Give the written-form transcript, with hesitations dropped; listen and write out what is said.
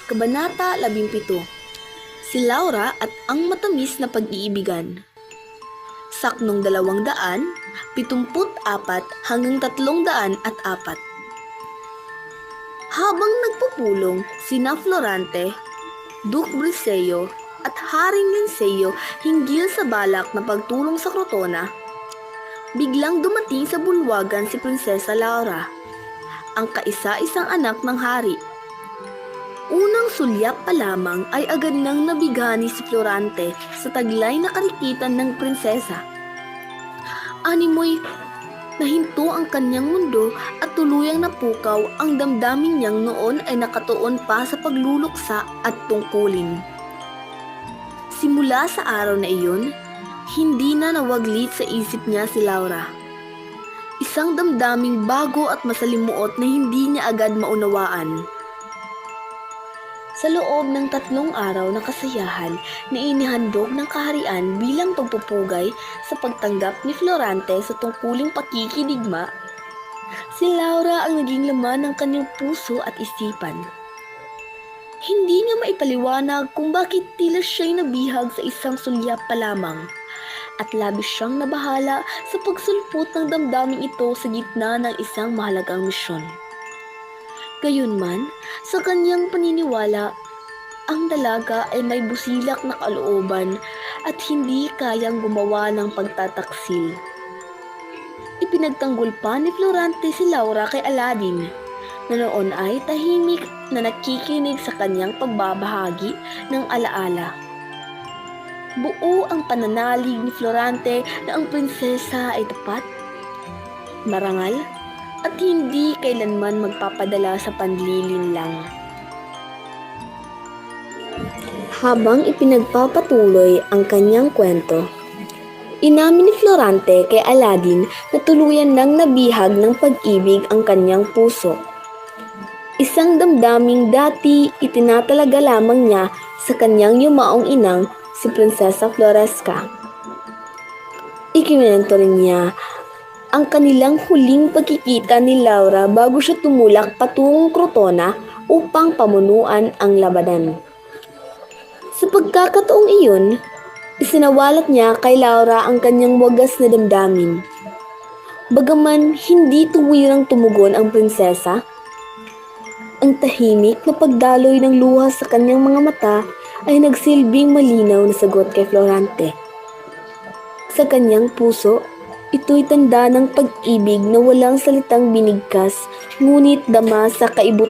Kabanata 17. Si Laura at ang matamis na pag-iibigan. Saknong 274 hanggang 304. Habang nagpupulong sina Florante, Duke Briseo at Haring Linceo hinggil sa balak na pagtulong sa Crotona, biglang dumating sa bulwagan si Prinsesa Laura, ang kaisa-isang anak ng hari. Unang sulyap pa lamang ay agad nang nabigani si Florante sa taglay na karikitan ng prinsesa. Animoy nahinto ang kanyang mundo at tuluyang napukaw ang damdamin niyang noon ay nakatuon pa sa pagluluksa at tungkulin. Simula sa araw na iyon, hindi na nawaglit sa isip niya si Laura. Isang damdaming bago at masalimuot na hindi niya agad maunawaan. Sa loob ng 3 araw na kasayahan na inihandog ng kaharian bilang pagpupugay sa pagtanggap ni Florante sa tungkuling pakikidigma, si Laura ang naging laman ng kanyang puso at isipan. Hindi niya maipaliwanag kung bakit tila siya'y nabihag sa isang sulyap pa lamang, at labis siyang nabahala sa pagsulpot ng damdaming ito sa gitna ng isang mahalagang misyon. Gayunman, sa kanyang paniniwala, ang dalaga ay may busilak na kalooban at hindi kayang gumawa ng pagtataksil. Ipinagtanggol pa ni Florante si Laura kay Aladdin, na noon ay tahimik na nakikinig sa kanyang pagbabahagi ng alaala. Buo ang pananalig ni Florante na ang prinsesa ay tapat, marangal, at hindi kailanman magpapadala sa panlilinlang. Habang ipinagpapatuloy ang kanyang kwento, inamin ni Florante kay Aladdin na tuluyan nang nabihag ng pag-ibig ang kanyang puso. Isang damdaming dati itinatalaga lamang niya sa kanyang yumaong inang si Prinsesa Floresca. Ikinwento rin niya ang kanilang huling pagkikita ni Laura bago siya tumulak patungong Crotona upang pamunuan ang labanan. Sa pagkakataong iyon, isinawalat niya kay Laura ang kanyang wagas na damdamin. Bagaman hindi tuwirang tumugon ang prinsesa, ang tahimik na pagdaloy ng luha sa kanyang mga mata ay nagsilbing malinaw na sagot kay Florante. Sa kanyang puso, ito'y tanda ng pag-ibig na walang salitang binigkas, ngunit dama sa kaibuturan.